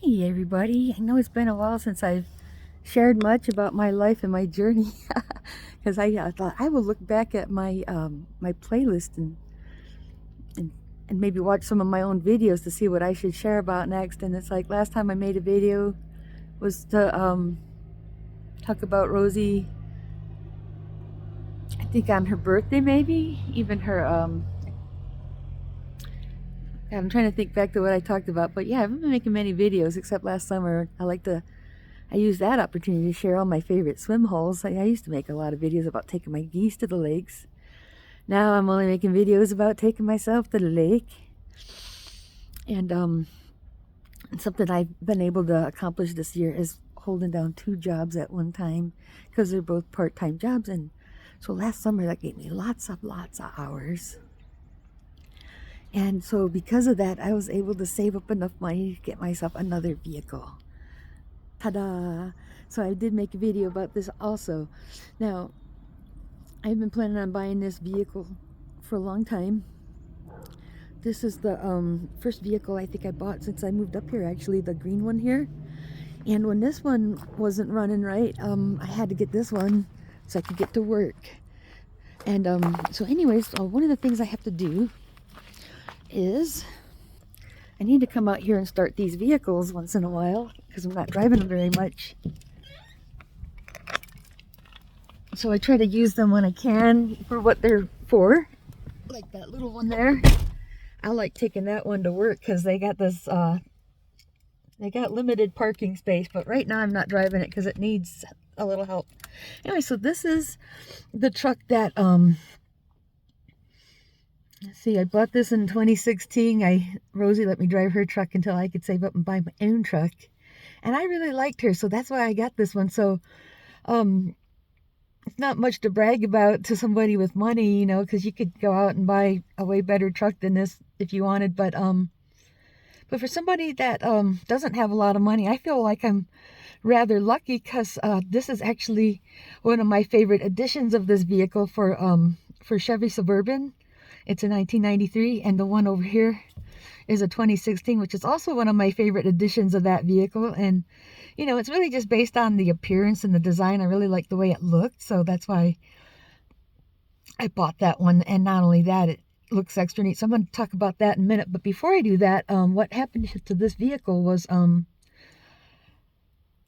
Hey everybody, I know it's been a while since I've shared much about my life and my journey because I thought I will look back at my playlist and and maybe watch some of my own videos to see what I should share about next. And it's like last time I made a video was to talk about Rosie, I think on her birthday, maybe even her I'm trying to think back to what I talked about, but yeah, I haven't been making many videos except last summer. I used that opportunity to share all my favorite swim holes. I used to make a lot of videos about taking my geese to the lakes. Now I'm only making videos about taking myself to the lake. And something I've been able to accomplish this year is holding down two jobs at one time because they're both part-time jobs. And so last summer that gave me lots of hours. And so because of that, I was able to save up enough money to get myself another vehicle. Ta-da! So I did make a video about this also. Now, I've been planning on buying this vehicle for a long time. This is the first vehicle I think I bought since I moved up here, actually, the green one here. And when this one wasn't running right, I had to get this one so I could get to work. And so anyways, one of the things I have to do is I need to come out here and start these vehicles once in a while because I'm not driving them very much. So I try to use them when I can for what they're for. Like that little one there. I like taking that one to work because they got this, they got limited parking space, but right now I'm not driving it because it needs a little help. Anyway, so this is the truck that, let's see, I bought this in 2016. Rosie let me drive her truck until I could save up and buy my own truck. And I really liked her, so that's why I got this one. So, it's not much to brag about to somebody with money, you know, because you could go out and buy a way better truck than this if you wanted. But for somebody that doesn't have a lot of money, I feel like I'm rather lucky because this is actually one of my favorite additions of this vehicle for Chevy Suburban. It's a 1993, and the one over here is a 2016, which is also one of my favorite additions of that vehicle. And you know, it's really just based on the appearance and the design. I really like the way it looked, so that's why I bought that one. And not only that, it looks extra neat. So I'm going to talk about that in a minute. But before I do that, what happened to this vehicle was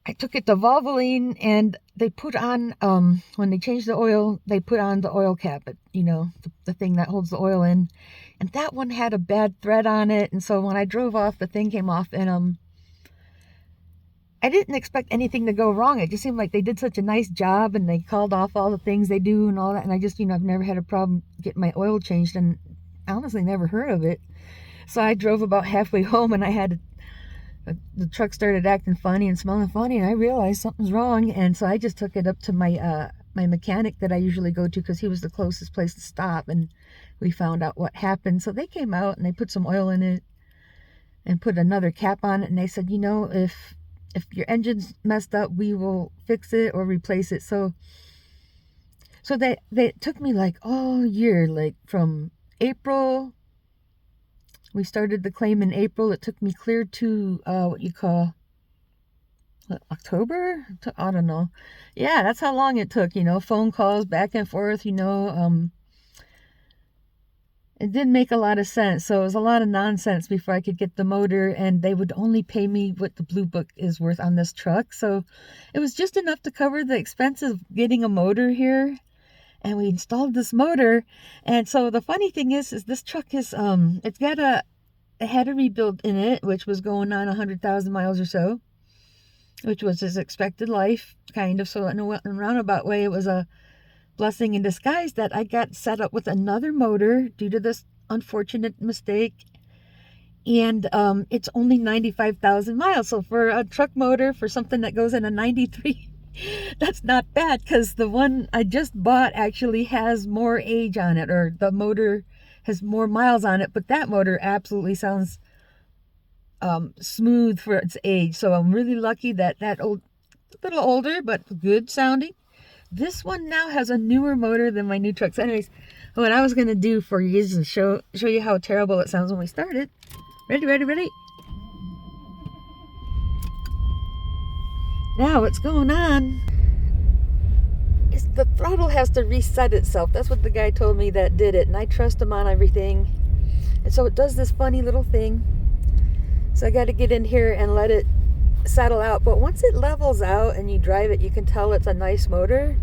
I took it to Valvoline, and they put on, when they changed the oil, they put on the oil cap, you know, the thing that holds the oil in. And that one had a bad thread on it. And so when I drove off, the thing came off, and I didn't expect anything to go wrong. It just seemed like they did such a nice job, and they called off all the things they do and all that. And I just, you know, I've never had a problem getting my oil changed, and I honestly never heard of it. So I drove about halfway home, and the truck started acting funny and smelling funny, and I realized something's wrong. And so I just took it up to my mechanic that I usually go to because he was the closest place to stop, and we found out what happened. So they came out and they put some oil in it and put another cap on it, and they said, you know, if your engine's messed up, we will fix it or replace it. So they took me like all year, like from April. We started the claim in April. It took me clear to October? I don't know. Yeah, that's how long it took, you know, phone calls back and forth, you know. It didn't make a lot of sense. So it was a lot of nonsense before I could get the motor, and they would only pay me what the Blue Book is worth on this truck. So it was just enough to cover the expense of getting a motor here. And we installed this motor. And so the funny thing is this truck is, it's got it had a rebuild in it, which was going on 100,000 miles or so, which was his expected life, kind of. So in a roundabout way, it was a blessing in disguise that I got set up with another motor due to this unfortunate mistake. And it's only 95,000 miles. So for a truck motor, for something that goes in a 93, that's not bad, because the one I just bought actually has more age on it, or the motor has more miles on it, but that motor absolutely sounds smooth for its age. So I'm really lucky that old, a little older but good sounding. This one now has a newer motor than my new truck. So anyways, what I was going to do for you is to show you how terrible it sounds when we start it. Ready? Now what's going on is the throttle has to reset itself. That's what the guy told me that did it, and I trust him on everything. And so it does this funny little thing. So I got to get in here and let it settle out. But once it levels out and you drive it, you can tell it's a nice motor.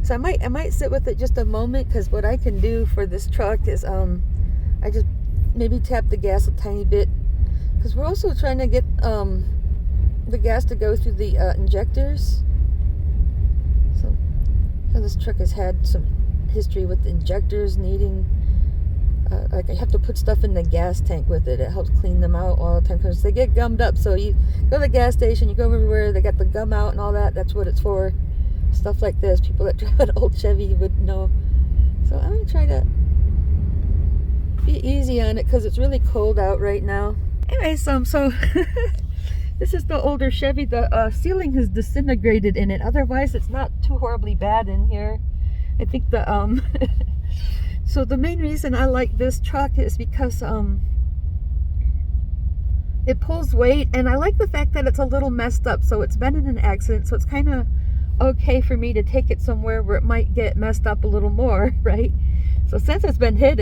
So I might sit with it just a moment, because what I can do for this truck is I just maybe tap the gas a tiny bit, because we're also trying to get the gas to go through the injectors. So this truck has had some history with the injectors needing, like I have to put stuff in the gas tank with it. It helps clean them out all the time, because they get gummed up. So you go to the gas station, you go everywhere, they got the gum out and all that. That's what it's for. Stuff like this. People that drive an old Chevy would know. So I'm going to try to be easy on it, because it's really cold out right now. Anyway, so this is the older Chevy. The ceiling has disintegrated in it. Otherwise, it's not too horribly bad in here. I think the so the main reason I like this truck is because it pulls weight, and I like the fact that it's a little messed up. So it's been in an accident, so it's kind of okay for me to take it somewhere where it might get messed up a little more, right? So since it's been hit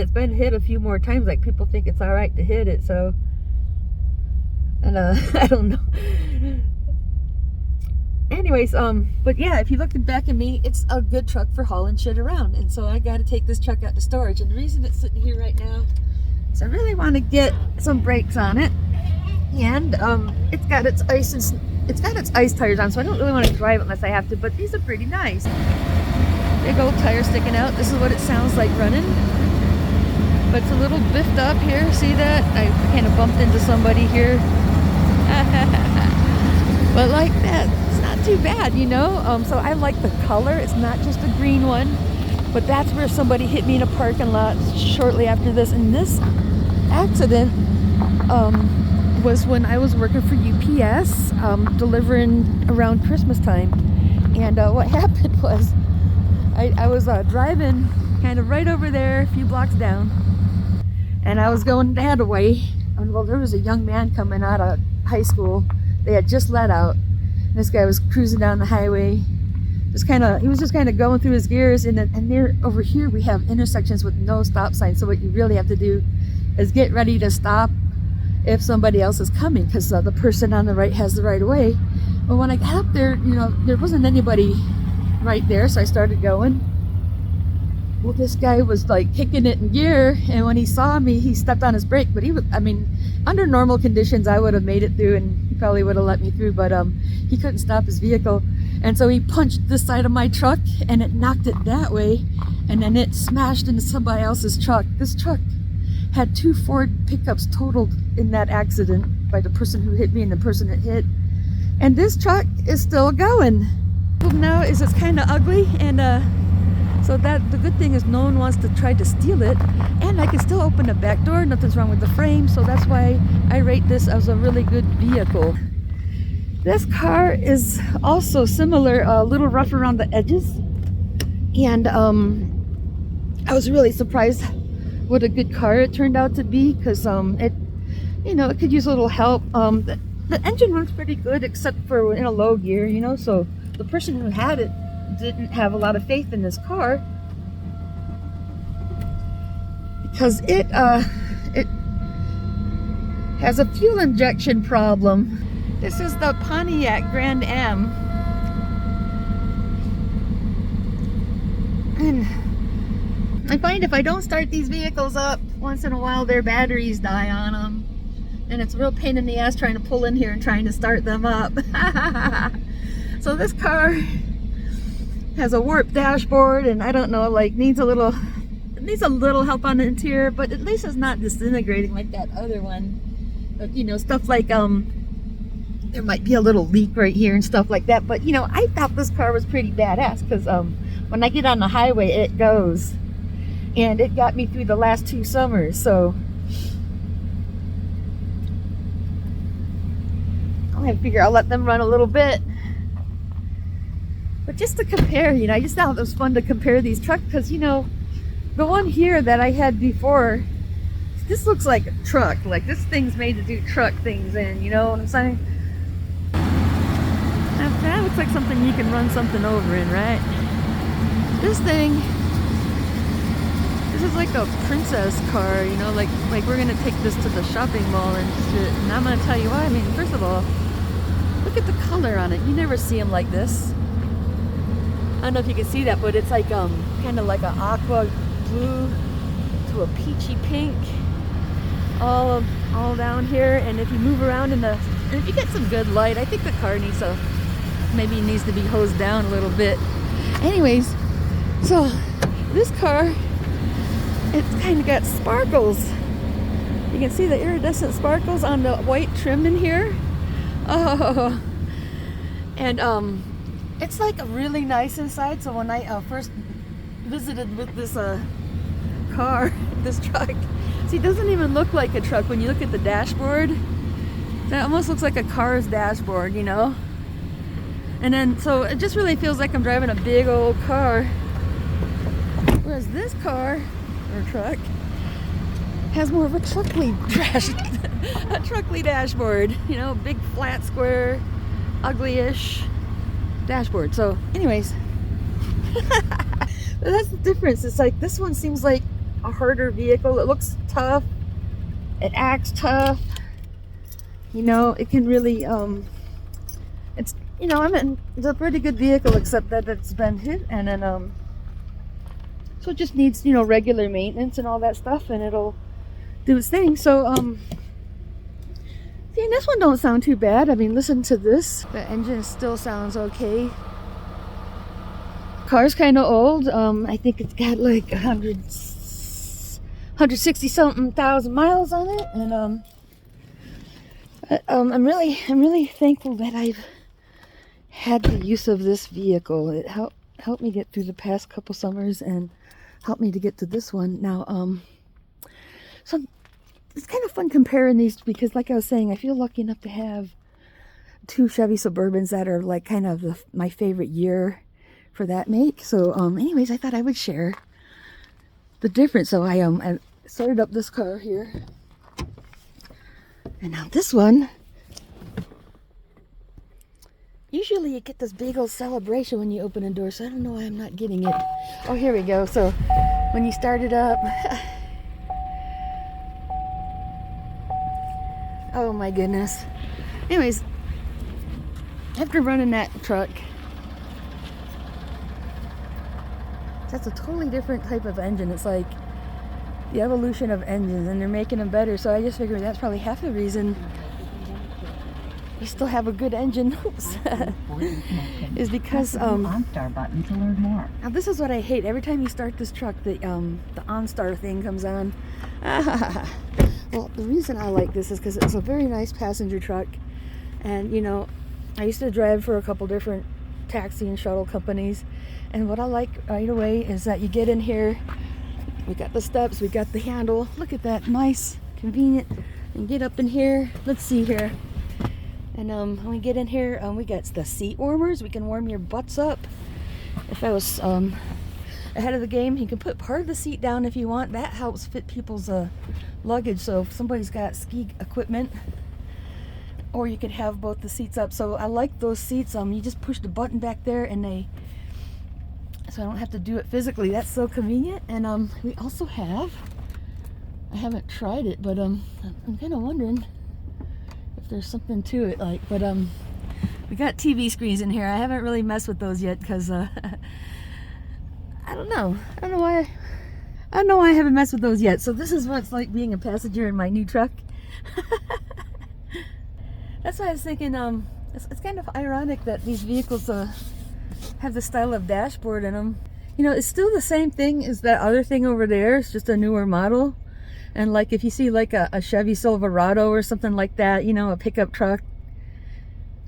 a few more times. Like, people think it's all right to hit it, so, and I don't know. Anyways, but yeah, if you look back at me, it's a good truck for hauling shit around. And so I got to take this truck out to storage. And the reason it's sitting here right now is I really want to get some brakes on it. And it's got its ice tires on, so I don't really want to drive it unless I have to, but these are pretty nice. Big old tire sticking out. This is what it sounds like running. But it's a little biffed up here. See that? I kind of bumped into somebody here. But like that, it's not too bad, you know? So I like the color. It's not just a green one. But that's where somebody hit me in a parking lot shortly after this. And this accident was when I was working for UPS, delivering around Christmas time. And what happened was I was driving kind of right over there, a few blocks down, and I was going that way. And well, there was a young man coming out of high school. They had just let out. This guy was cruising down the highway. He was just kind of going through his gears. And there, over here, we have intersections with no stop signs. So what you really have to do is get ready to stop if somebody else is coming, because the person on the right has the right of way. But when I got up there, you know, there wasn't anybody right there, so I started going. Well, this guy was like kicking it in gear, and when he saw me, he stepped on his brake. But under normal conditions, I would have made it through, and he probably would have let me through, but he couldn't stop his vehicle. And so he punched this side of my truck, and it knocked it that way, and then it smashed into somebody else's truck. This truck had 2 Ford pickups totaled in that accident by the person who hit me and the person it hit. And this truck is still going. Now is it's kind of ugly, and so that the good thing is no one wants to try to steal it, and I can still open the back door. Nothing's wrong with the frame, so that's why I rate this as a really good vehicle. This car is also similar, a little rough around the edges, and I was really surprised what a good car it turned out to be, because it could use a little help. The engine runs pretty good, except for in a low gear, you know. So the person who had it didn't have a lot of faith in this car, because it has a fuel injection problem. This is the Pontiac Grand Am, and I find if I don't start these vehicles up, once in a while their batteries die on them, and it's a real pain in the ass trying to pull in here and trying to start them up. So this car has a warped dashboard, and I don't know, like needs a little help on the interior, but at least it's not disintegrating like that other one. But, you know, stuff like there might be a little leak right here and stuff like that. But you know, I thought this car was pretty badass, because when I get on the highway, it goes, and it got me through the last 2 summers. So I figure I'll let them run a little bit. But just to compare, you know, I just thought it was fun to compare these trucks, because, you know, the one here that I had before, this looks like a truck. Like, this thing's made to do truck things in, you know what I'm saying? looks like something you can run something over in, right? This thing, this is like a princess car, you know, like we're gonna take this to the shopping mall and shit. And I'm gonna tell you why. I mean, first of all, look at the color on it. You never see them like this. I don't know if you can see that, but it's like kind of like an aqua blue to a peachy pink, all down here. And if you move around and if you get some good light, I think the car needs to be hosed down a little bit. Anyways, so this car, it's kind of got sparkles. You can see the iridescent sparkles on the white trim in here. Oh, and it's like really nice inside. So when I first visited with this car, this truck, see, it doesn't even look like a truck when you look at the dashboard. That almost looks like a car's dashboard, you know. And then, so it just really feels like I'm driving a big old car. Whereas this car, or truck, has more of a truckly dashboard. You know, big, flat, square, ugly-ish dashboard. So, anyways, that's the difference. It's like this one seems like a harder vehicle. It looks tough. It acts tough. You know, it can really, it's, you know, it's a pretty good vehicle, except that it's been hit, and then, so it just needs, you know, regular maintenance and all that stuff, and it'll do its thing. So, see, this one don't sound too bad. I mean, listen to this. The engine still sounds okay. Car's kind of old. I think it's got like 160 something thousand miles on it, and I'm really thankful that I've had the use of this vehicle. It helped me get through the past couple summers and helped me to get to this one. Now, so it's kind of fun comparing these, because like I was saying, I feel lucky enough to have two Chevy Suburbans that are like kind of my favorite year for that make. So anyways, I thought I would share the difference. So I started up this car here, and now this one, usually you get this big old celebration when you open a door, so I don't know why I'm not getting it. Oh, here we go. So when you start it up, oh my goodness. Anyways, after running that truck, that's a totally different type of engine. It's like the evolution of engines, and they're making them better. So I just figured that's probably half the reason we still have a good engine. Oops. Is because OnStar button to learn more. Now this is what I hate. Every time you start this truck, the OnStar thing comes on. Well, the reason I like this is because it's a very nice passenger truck, and you know, I used to drive for a couple different taxi and shuttle companies, and what I like right away is that you get in here, we got the steps, we got the handle. Look at that, nice, convenient. And get up in here. Let's see here. And when we get in here, we got the seat warmers. We can warm your butts up. If I was ahead of the game, you can put part of the seat down if you want. That helps fit people's luggage. So if somebody's got ski equipment, or you could have both the seats up. So I like those seats. You just push the button back there, and so I don't have to do it physically. That's so convenient. And we also have, I haven't tried it, but I'm kind of wondering if there's something to it, like, but we got TV screens in here. I haven't really messed with those yet, because I don't know why I haven't messed with those yet. So this is what it's like being a passenger in my new truck. That's why I was thinking, it's kind of ironic that these vehicles have the style of dashboard in them. You know, it's still the same thing as that other thing over there. It's just a newer model. And like if you see like a Chevy Silverado or something like that, you know, a pickup truck,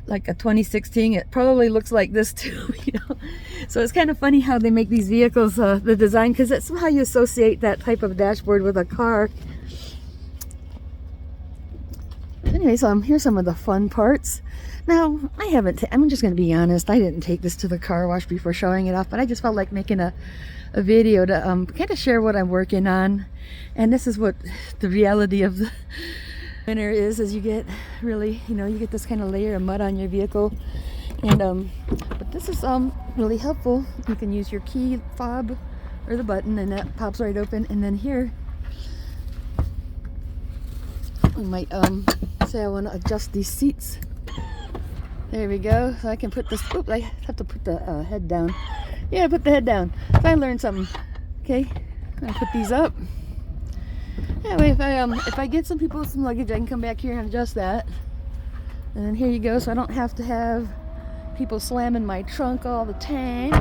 like a 2016, it probably looks like this too, you know. So it's kind of funny how they make these vehicles, the design, because that's somehow you associate that type of dashboard with a car. Anyways, here's some of the fun parts. Now, I'm just going to be honest, I didn't take this to the car wash before showing it off, but I just felt like making a video to kind of share what I'm working on. And this is what the reality of the winter is you get really, you know, you get this kind of layer of mud on your vehicle. And but this is really helpful. You can use your key fob or the button, and that pops right open. And then here we might say I want to adjust these seats. There we go. So I can put this. Oops, I have to put the head down. Yeah, put the head down. So I learned something. Okay, I put these up. That way, if I get some people with some luggage, I can come back here and adjust that. And then here you go. So I don't have to have people slamming my trunk all the time.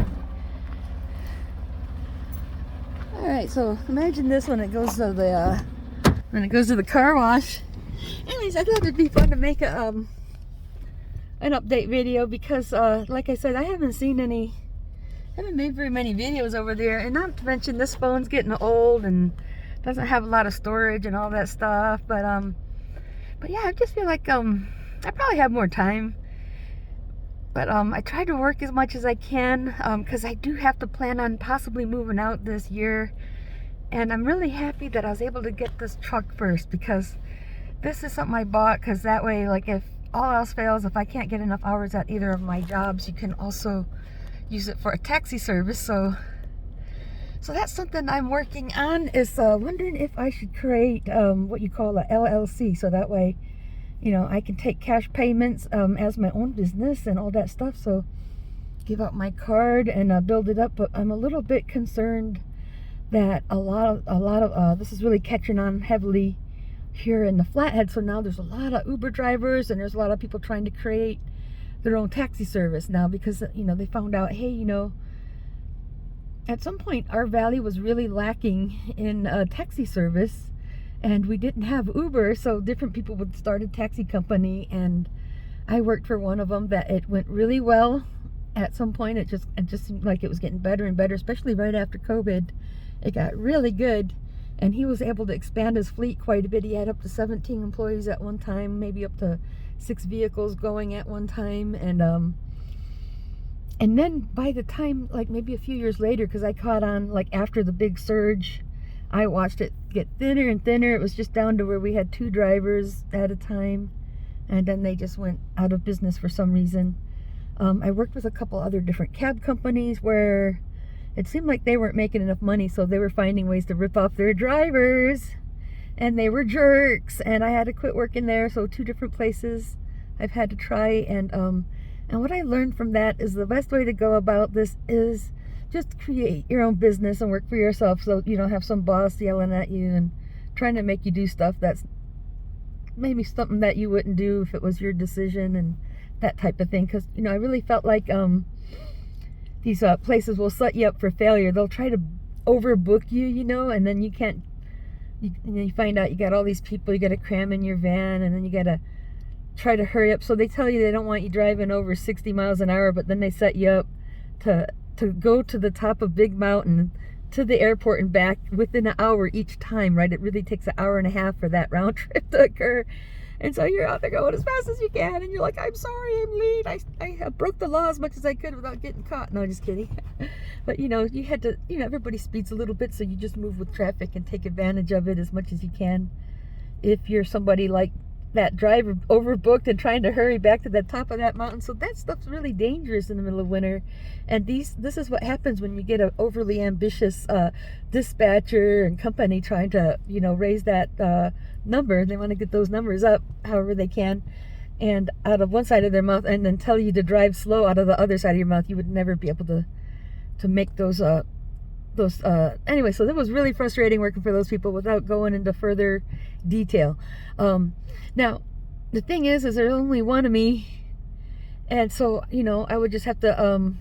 All right. So imagine this when it goes to the car wash. Anyways, I thought it'd be fun to make a an update video because like I said, I haven't made very many videos over there, and not to mention this phone's getting old and doesn't have a lot of storage and all that stuff. But yeah, I just feel like I probably have more time, but I try to work as much as I can because I do have to plan on possibly moving out this year. And I'm really happy that I was able to get this truck first, because this is something I bought because that way, like, if all else fails, if I can't get enough hours at either of my jobs, you can also use it for a taxi service. So that's something I'm working on, is wondering if I should create what you call a LLC, so that way, you know, I can take cash payments as my own business and all that stuff. So give out my card and build it up. But I'm a little bit concerned that a lot of this is really catching on heavily here in the Flathead. So now there's a lot of Uber drivers, and there's a lot of people trying to create their own taxi service now, because, you know, they found out, hey, you know, at some point our valley was really lacking in taxi service, and we didn't have Uber, so different people would start a taxi company, and I worked for one of them that it went really well. At some point it just seemed like it was getting better and better, especially right after COVID. It got really good, and he was able to expand his fleet quite a bit. He had up to 17 employees at one time, maybe up to 6 vehicles going at one time. And then by the time, like maybe a few years later, because I caught on like after the big surge, I watched it get thinner and thinner. It was just down to where we had 2 drivers at a time, and then they just went out of business for some reason. I worked with a couple other different cab companies where it seemed like they weren't making enough money, so they were finding ways to rip off their drivers, and they were jerks, and I had to quit working there. So 2 different places I've had to try, and what I learned from that is the best way to go about this is just create your own business and work for yourself, so you don't have some boss yelling at you and trying to make you do stuff that's maybe something that you wouldn't do if it was your decision, and that type of thing. Because, you know, I really felt like these places will set you up for failure. They'll try to overbook you, you know, and then you can't, you find out you got all these people you got to cram in your van, and then you got to try to hurry up. So they tell you they don't want you driving over 60 miles an hour, but then they set you up to go to the top of Big Mountain to the airport and back within an hour each time, right? It really takes an hour and a half for that round trip to occur. And so you're out there going as fast as you can, and you're like, I'm sorry, I'm late. I broke the law as much as I could without getting caught. No, just kidding. But, you know, you had to, you know, everybody speeds a little bit, so you just move with traffic and take advantage of it as much as you can. If you're somebody like that driver, overbooked and trying to hurry back to the top of that mountain. So that stuff's really dangerous in the middle of winter. And this is what happens when you get an overly ambitious dispatcher and company trying to, you know, raise that number. They want to get those numbers up however they can, and out of one side of their mouth, and then tell you to drive slow out of the other side of your mouth. You would never be able to make those anyway. So that was really frustrating working for those people without going into further detail. Now the thing is there's only one of me, and so, you know, I would just have to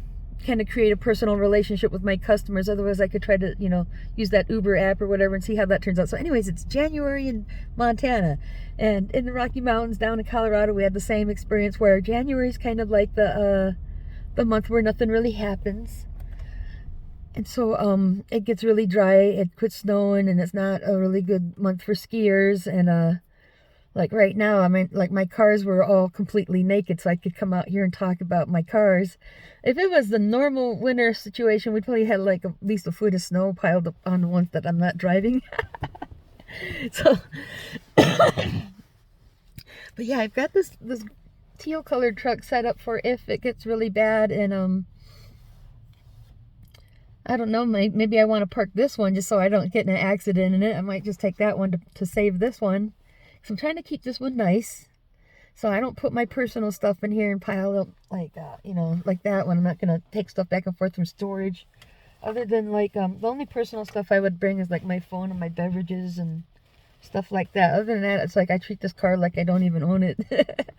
kind of create a personal relationship with my customers. Otherwise I could try to, you know, use that Uber app or whatever and see how that turns out. So anyways, it's January in Montana, and in the Rocky Mountains down in Colorado we had the same experience, where January is kind of like the month where nothing really happens. And so it gets really dry, it quits snowing, and it's not a really good month for skiers. And like right now, I mean, like my cars were all completely naked, so I could come out here and talk about my cars. If it was the normal winter situation, we'd probably had like at least a foot of snow piled up on the ones that I'm not driving. So, but yeah, I've got this teal colored truck set up for if it gets really bad, and I don't know, maybe I want to park this one just so I don't get in an accident in it. I might just take that one to save this one. So I'm trying to keep this one nice, so I don't put my personal stuff in here and pile up like, you know, like that one. I'm not going to take stuff back and forth from storage. Other than like, the only personal stuff I would bring is like my phone and my beverages and stuff like that. Other than that, it's like I treat this car like I don't even own it.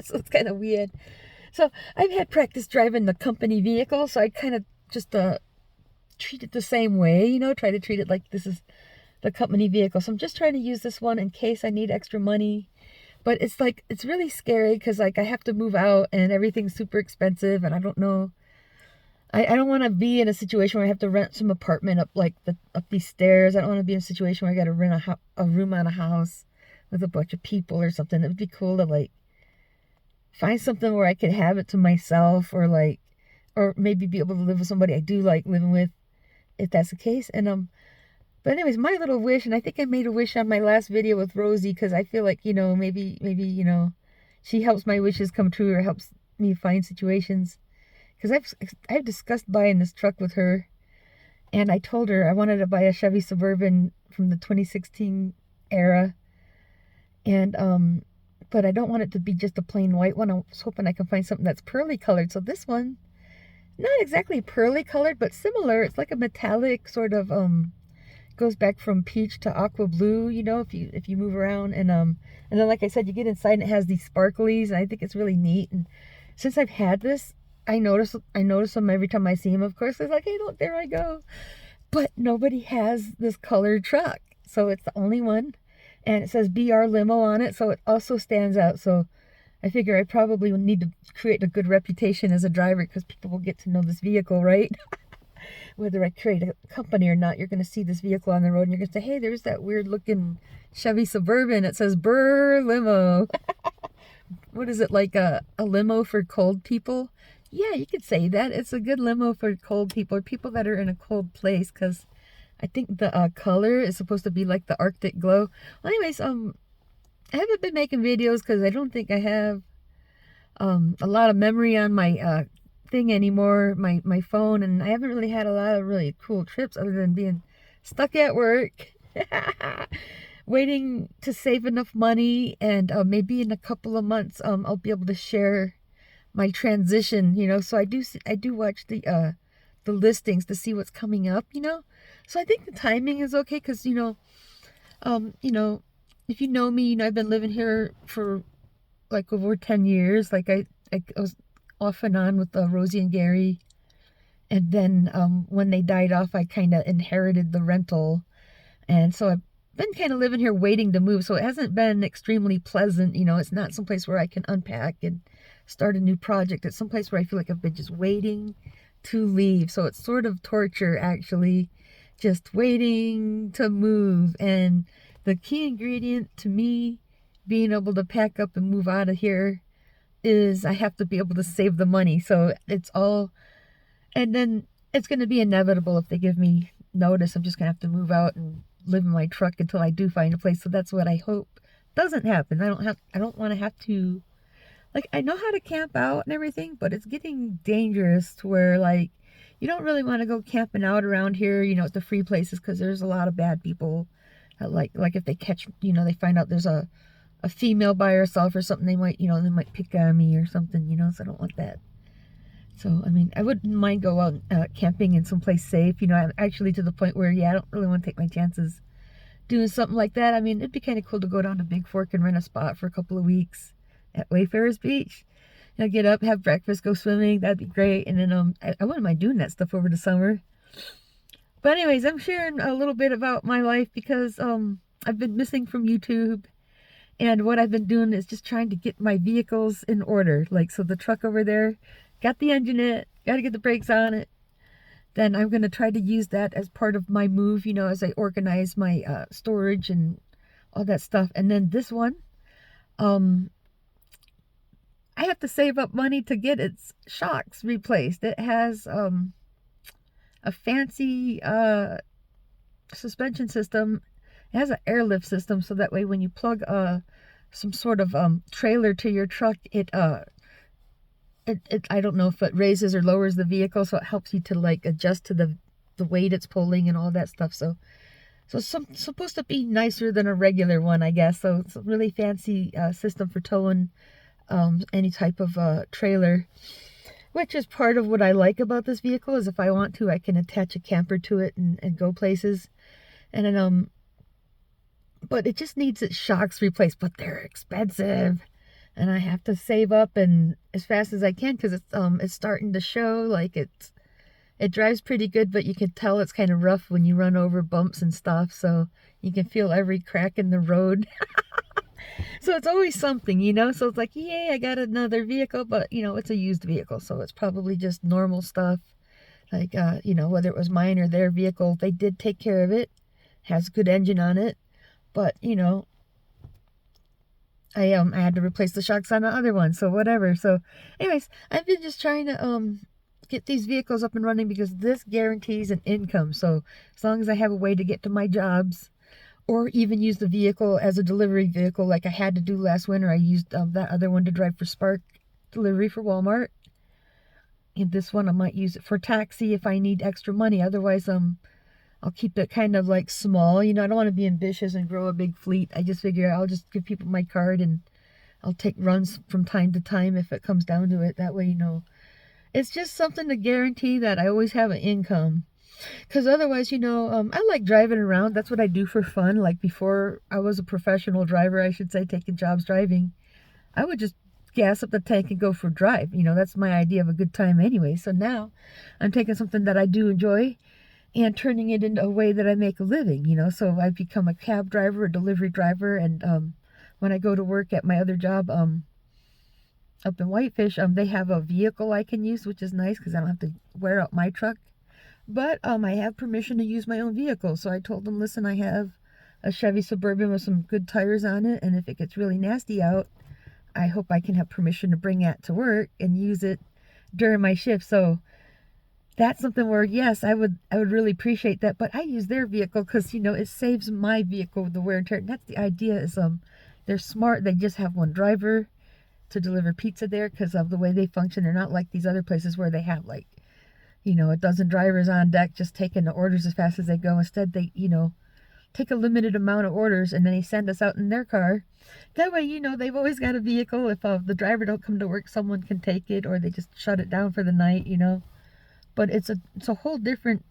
So it's kind of weird. So I've had practice driving the company vehicle, so I kind of just, treat it the same way, you know, try to treat it like this is the company vehicle. So I'm just trying to use this one in case I need extra money. But it's like, it's really scary because like I have to move out and everything's super expensive, and I don't know. I don't want to be in a situation where I have to rent some apartment up like up these stairs. I don't want to be in a situation where I got to rent a room on a house with a bunch of people or something. It would be cool to like find something where I could have it to myself, or like, or maybe be able to live with somebody I do like living with, if that's the case. And but anyways, my little wish, and I think I made a wish on my last video with Rosie, because I feel like, you know, maybe you know, she helps my wishes come true, or helps me find situations, because I've discussed buying this truck with her, and I told her I wanted to buy a Chevy Suburban from the 2016 era, and but I don't want it to be just a plain white one. I was hoping I can find something that's pearly colored. So this one, not exactly pearly colored, but similar. It's like a metallic sort of, goes back from peach to aqua blue, you know, if you move around. And then like I said, you get inside and it has these sparklies, and I think it's really neat. And since I've had this, I notice them every time I see them. Of course, it's like, hey, look, there I go. But nobody has this colored truck, so it's the only one, and it says BR Limo on it, so it also stands out. So I figure I probably would need to create a good reputation as a driver, because people will get to know this vehicle, right? Whether I create a company or not, you're going to see this vehicle on the road, and you're going to say, hey, there's that weird looking Chevy Suburban. It says Burr Limo. What is it, like a limo for cold people? Yeah, you could say that. It's a good limo for cold people, or people that are in a cold place, because I think the color is supposed to be like the Arctic glow. Well, anyways, I haven't been making videos because I don't think I have a lot of memory on my thing anymore, my phone, and I haven't really had a lot of really cool trips other than being stuck at work, waiting to save enough money, and maybe in a couple of months I'll be able to share my transition, you know. So I do watch the listings to see what's coming up, you know. So I think the timing is okay, because you know, if you know me, you know I've been living here for like over 10 years. Like I was off and on with Rosie and Gary, and then when they died off, I kind of inherited the rental, and so I've been kind of living here waiting to move. So it hasn't been extremely pleasant, you know. It's not someplace where I can unpack and start a new project. It's someplace where I feel like I've been just waiting to leave. So it's sort of torture, actually, just waiting to move. And the key ingredient to me being able to pack up and move out of here is I have to be able to save the money. So it's all, and then it's going to be inevitable if they give me notice. I'm just going to have to move out and live in my truck until I do find a place. So that's what I hope doesn't happen. I don't want to have to, like, I know how to camp out and everything, but it's getting dangerous to where, like, you don't really want to go camping out around here, you know, at the free places, because there's a lot of bad people that, like if they catch, you know, they find out there's a female by herself or something, they might pick on me or something, you know. So I don't want that. So, I mean, I wouldn't mind go out camping in someplace safe, you know. I'm actually to the point where, yeah, I don't really want to take my chances doing something like that. I mean, it'd be kind of cool to go down to Big Fork and rent a spot for a couple of weeks at Wayfarers Beach. You know, get up, have breakfast, go swimming. That'd be great. And then I wouldn't mind doing that stuff over the summer. But anyways, I'm sharing a little bit about my life because I've been missing from YouTube. And what I've been doing is just trying to get my vehicles in order. Like, so the truck over there, got the engine in it, got to get the brakes on it. Then I'm going to try to use that as part of my move, you know, as I organize my storage and all that stuff. And then this one, I have to save up money to get its shocks replaced. It has a fancy suspension system. It has an airlift system, so that way when you plug some sort of trailer to your truck, it I don't know if it raises or lowers the vehicle, so it helps you to like adjust to the weight it's pulling and all that stuff. So supposed to be nicer than a regular one, I guess. So it's a really fancy system for towing any type of trailer, which is part of what I like about this vehicle. Is if I want to, I can attach a camper to it and go places. And then but it just needs its shocks replaced, but they're expensive, and I have to save up and as fast as I can, because it's starting to show. Like it drives pretty good, but you can tell it's kind of rough when you run over bumps and stuff, so you can feel every crack in the road. So it's always something, so it's like, yay, I got another vehicle, but it's a used vehicle, so it's probably just normal stuff. Like whether it was mine or their vehicle, they did take care of it. Has a good engine on it, but I had to replace the shocks on the other one, so whatever. So anyways, I've been just trying to get these vehicles up and running, because this guarantees an income. So as long as I have a way to get to my jobs, or even use the vehicle as a delivery vehicle, like I had to do last winter. I used that other one to drive for Spark delivery for Walmart, and this one I might use it for taxi if I need extra money. Otherwise I'll keep it kind of like small. I don't want to be ambitious and grow a big fleet. I just figure I'll just give people my card and I'll take runs from time to time if it comes down to it. That way, it's just something to guarantee that I always have an income. Because otherwise, I like driving around. That's what I do for fun. Like before I was a professional driver, I should say, taking jobs driving, I would just gas up the tank and go for a drive. That's my idea of a good time anyway. So now I'm taking something that I do enjoy and turning it into a way that I make a living, so I've become a cab driver, a delivery driver, and when I go to work at my other job up in Whitefish, they have a vehicle I can use, which is nice because I don't have to wear out my truck, but I have permission to use my own vehicle. So I told them, listen, I have a Chevy Suburban with some good tires on it, and if it gets really nasty out, I hope I can have permission to bring that to work and use it during my shift. So that's something where, yes, I would really appreciate that. But I use their vehicle because, it saves my vehicle with the wear and tear. And that's the idea, is they're smart. They just have one driver to deliver pizza there because of the way they function. They're not like these other places where they have like, a dozen drivers on deck just taking the orders as fast as they go. Instead, they, take a limited amount of orders and then they send us out in their car. That way, they've always got a vehicle. If the driver don't come to work, someone can take it, or they just shut it down for the night, But it's a whole different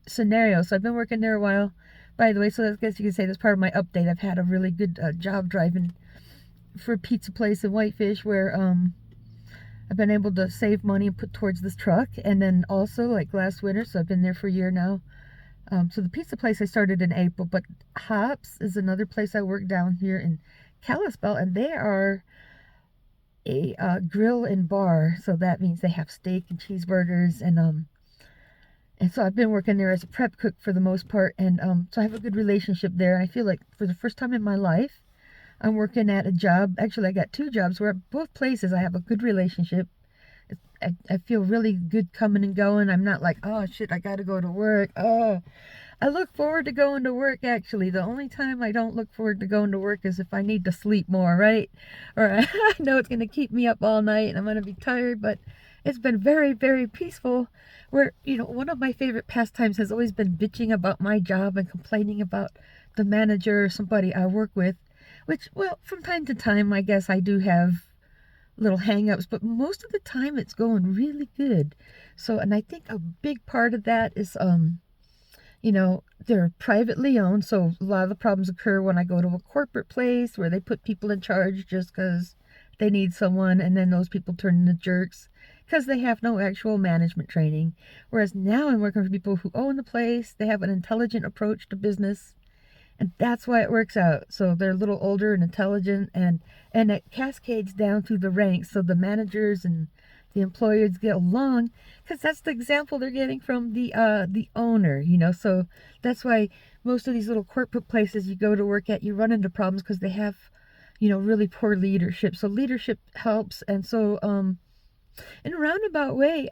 scenario. So I've been working there a while, by the way. So I guess you could say that's part of my update. I've had a really good job driving for a pizza place in Whitefish, where I've been able to save money and put towards this truck. And then also like last winter, so I've been there for a year now. So the pizza place I started in April, but Hops is another place I work down here in Kalispell, and they are a grill and bar. So that means they have steak and cheeseburgers, and so I've been working there as a prep cook for the most part, and so I have a good relationship there. I feel like for the first time in my life, I'm working at a job. Actually, I got two jobs where both places I have a good relationship. I feel really good coming and going. I'm not like, oh shit, I gotta go to work. Oh, I look forward to going to work. Actually, the only time I don't look forward to going to work is if I need to sleep more, right? Or I know it's gonna keep me up all night and I'm gonna be tired, but it's been very, very peaceful. Where, one of my favorite pastimes has always been bitching about my job and complaining about the manager or somebody I work with, which, well, from time to time, I guess I do have little hang-ups, but most of the time it's going really good. So, and I think a big part of that is, they're privately owned, so a lot of the problems occur when I go to a corporate place where they put people in charge just because they need someone, and then those people turn into jerks because they have no actual management training. Whereas now I'm working for people who own the place, they have an intelligent approach to business, and that's why it works out. So they're a little older and intelligent, and it cascades down through the ranks, so the managers and the employers get along because that's the example they're getting from the owner, So that's why most of these little corporate places you go to work at, you run into problems because they have, really poor leadership. So leadership helps, and so in a roundabout way,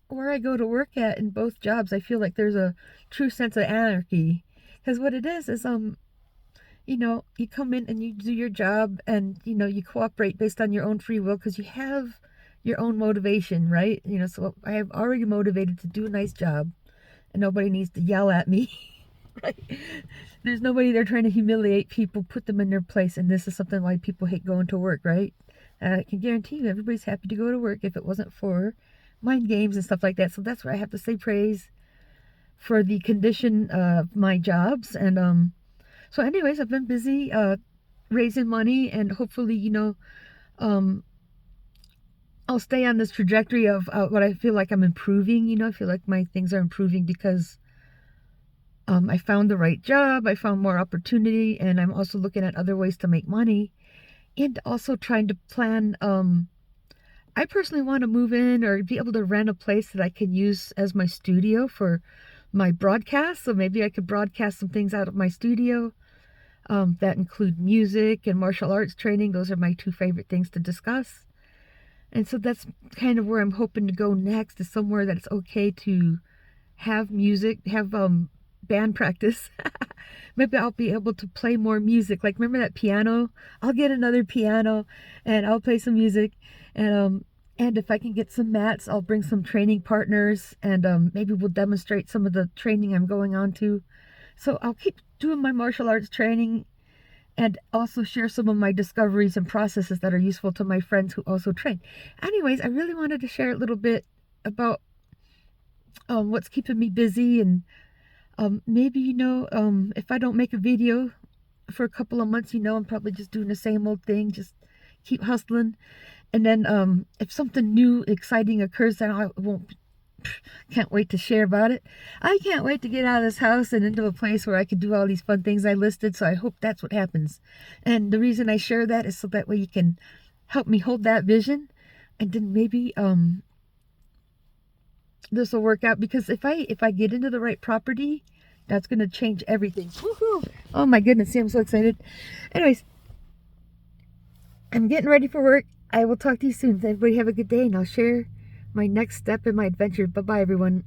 where I go to work at in both jobs, I feel like there's a true sense of anarchy. Because what it is, you know, you come in and you do your job, and you know, you cooperate based on your own free will because you have your own motivation, right? You know, so I am already motivated to do a nice job, and nobody needs to yell at me. Right? There's nobody there trying to humiliate people, put them in their place, and this is something why people hate going to work, right? I can guarantee you everybody's happy to go to work if it wasn't for mind games and stuff like that. So that's where I have to say praise for the condition of my jobs. And so anyways, I've been busy raising money, and hopefully, you know, um I'll stay on this trajectory of what I feel like I'm improving. You know, I feel like my things are improving because I found the right job, I found more opportunity, and I'm also looking at other ways to make money, and also trying to plan. I personally want to move in or be able to rent a place that I can use as my studio for my broadcast. So maybe I could broadcast some things out of my studio that include music and martial arts training. Those are my two favorite things to discuss. And so that's kind of where I'm hoping to go next, is somewhere that it's okay to have music, have band practice. Maybe I'll be able to play more music. Like, remember that piano? I'll get another piano and I'll play some music. And if I can get some mats, I'll bring some training partners, and maybe we'll demonstrate some of the training I'm going on to. So I'll keep doing my martial arts training and also share some of my discoveries and processes that are useful to my friends who also train. Anyways, I really wanted to share a little bit about what's keeping me busy, and maybe, you know, if I don't make a video for a couple of months, you know, I'm probably just doing the same old thing, just keep hustling. And then if something new, exciting occurs, then I can't wait to share about it. I can't wait to get out of this house and into a place where I can do all these fun things I listed. So I hope that's what happens. And the reason I share that is so that way you can help me hold that vision, and then maybe this will work out, because if I get into the right property, that's going to change everything. Woohoo! Oh my goodness, see, I'm so excited. Anyways, I'm getting ready for work. I will talk to you soon. Everybody have a good day, and I'll share my next step in my adventure. Bye-bye, everyone.